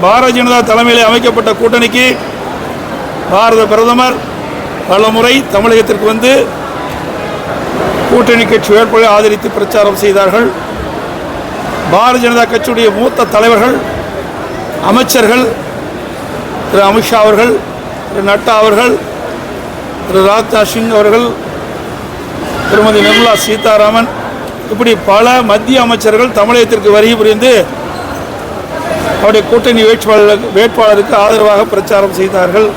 பாரதிய ஜனதா தலைமையில் அமைக்கப்பட்ட கூட்டணிக்கு பாரத பிரதமர் பல முறை தமிழகத்திற்கு வந்து கூட்டணி கட்சி வேட்பாளரை ஆதரித்து பிரச்சாரம் செய்தார்கள். பாரதிய ஜனதா கட்சியுடைய மூத்த தலைவர்கள், அமைச்சர்கள், திரு அமித்ஷா அவர்கள், திரு நட்டா அவர்கள், திரு ராஜ்நாத் சிங் அவர்கள், திருமதி நிர்மலா சீதாராமன், இப்படி பல மத்திய அமைச்சர்கள் தமிழகத்திற்கு வருகை புரிந்து அவருடைய கூட்டணி வேட்பாளருக்கு ஆதரவாக பிரச்சாரம் செய்தார்கள்.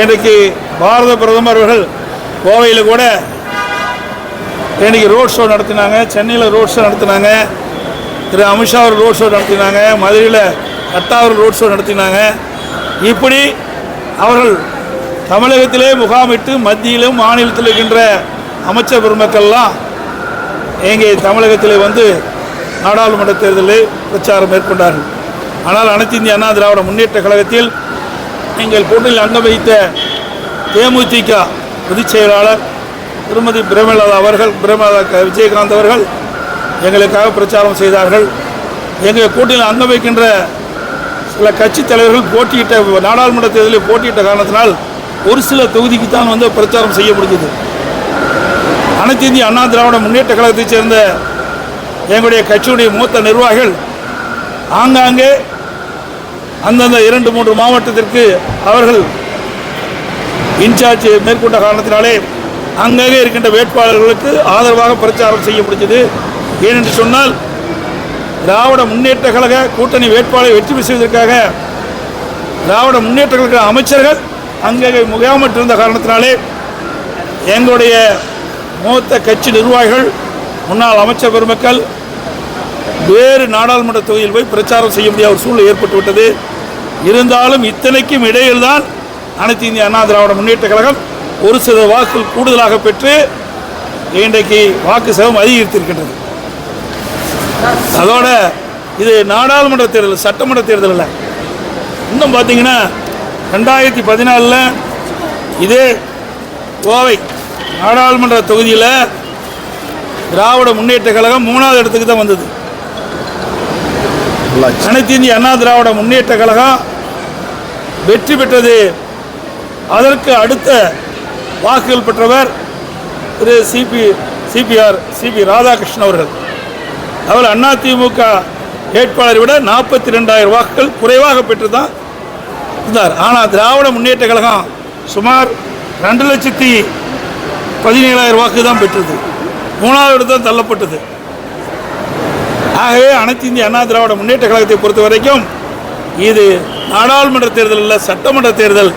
இன்றைக்கு பாரத பிரதமர் அவர்கள் கோவையில் கூட இன்றைக்கி ரோட் ஷோ நடத்தினாங்க, சென்னையில் ரோட் ஷோ நடத்தினாங்க, திரு அமித்ஷா அவர் ரோட் ஷோ நடத்தினாங்க, மதுரையில் நட்டா அவர் ரோட் ஷோ நடத்தினாங்க. இப்படி அவர்கள் தமிழகத்திலே முகாமிட்டு மத்தியிலும் மாநிலத்தில் இருக்கின்ற அமைச்சர் பெருமக்கள்லாம் இங்கே தமிழகத்திலே வந்து நாடாளுமன்ற தேர்தலில் பிரச்சாரம் மேற்கொண்டார்கள். ஆனால் அனைத்து இந்திய அண்ணா திராவிட முன்னேற்ற கழகத்தில் எங்கள் கூட்டணியில் அங்கம் வகித்த தேமுதிக பொதுச் செயலாளர் திருமதி பிரேமலதா விஜயகாந்த் அவர்கள் எங்களுக்காக பிரச்சாரம் செய்தார்கள். எங்கள் கூட்டணியில் அங்கம் வைக்கின்ற சில கட்சி தலைவர்கள் போட்டியிட்ட நாடாளுமன்ற தேர்தலில் போட்டியிட்ட காரணத்தினால் ஒரு சில தொகுதிக்கு தான் வந்து பிரச்சாரம் செய்ய முடிஞ்சது. அனைத்து இந்திய அண்ணா திராவிட முன்னேற்ற கழகத்தைச் சேர்ந்த எங்களுடைய கட்சியுடைய மூத்த நிர்வாகிகள் ஆங்காங்கே அந்தந்த 2-3 மாவட்டத்திற்கு அவர்கள் இன்சார்ஜ் மேற்கொண்ட காரணத்தினாலே அங்கங்கே இருக்கின்ற வேட்பாளர்களுக்கு ஆதரவாக பிரச்சாரம் செய்ய முடிஞ்சது. ஏனென்று சொன்னால் திராவிட முன்னேற்ற கழக கூட்டணி வேட்பாளரை வெற்றி பெற செய்வதற்காக திராவிட முன்னேற்ற கழக அமைச்சர்கள் அங்கே முகாமிட்டிருந்த காரணத்தினாலே எங்களுடைய மூத்த கட்சி நிர்வாகிகள், முன்னாள் அமைச்சர் பெருமக்கள் வேறு நாடாளுமன்ற தொகுதியில் போய் பிரச்சாரம் செய்ய முடியாத ஒரு சூழ்நிலை ஏற்பட்டுவிட்டது. இருந்தாலும் இத்தனைக்கும் இடையில்தான் அனைத்து இந்திய அண்ணா திராவிட முன்னேற்ற கழகம் ஒரு சில வாக்குகள் கூடுதலாக பெற்று இன்றைக்கு வாக்கு சதவீதம் அதிகரித்திருக்கின்றது. அதோட இது நாடாளுமன்ற தேர்தல், சட்டமன்ற தேர்தல் இல்லை. இன்னும் பார்த்தீங்கன்னா 2014 இதே கோவை நாடாளுமன்ற தொகுதியில் திராவிட முன்னேற்ற கழகம் 3வது இடத்துக்கு தான் வந்தது. அனைத்து இந்திய அண்ணா திராவிட முன்னேற்ற கழகம் வெற்றி பெற்றது. அதற்கு அடுத்த வாக்குகள் பெற்றவர் திரு சிபி ராதாகிருஷ்ணன் அவர்கள். அவர் அதிமுக வேட்பாளரை விட 42,000 வாக்குகள் குறைவாக பெற்று தான் இருந்தார். ஆனால் திராவிட முன்னேற்ற கழகம் சுமார் 2,17,000 வாக்கு தான் பெற்றது, 3வது இடத்தான் தள்ளப்பட்டது. ஆகவே அனைத்து இந்திய அண்ணா திராவிட முன்னேற்ற கழகத்தை பொறுத்த வரைக்கும் இது நாடாளுமன்ற தேர்தல் இல்லை, சட்டமன்ற தேர்தல்.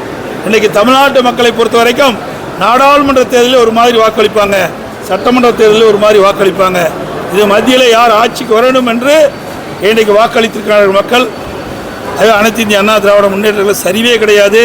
இன்றைக்கி தமிழ்நாட்டு மக்களை பொறுத்த வரைக்கும் நாடாளுமன்ற தேர்தலில் ஒரு மாதிரி வாக்களிப்பாங்க, சட்டமன்ற தேர்தலில் ஒரு மாதிரி வாக்களிப்பாங்க. இது மத்தியில் யார் ஆட்சிக்கு வரணும் என்று இன்றைக்கு வாக்களித்திருக்கிறார்கள் மக்கள். அனைத்து இந்திய அண்ணா திராவிட முன்னேற்ற கழகம் சரிவே கிடையாது.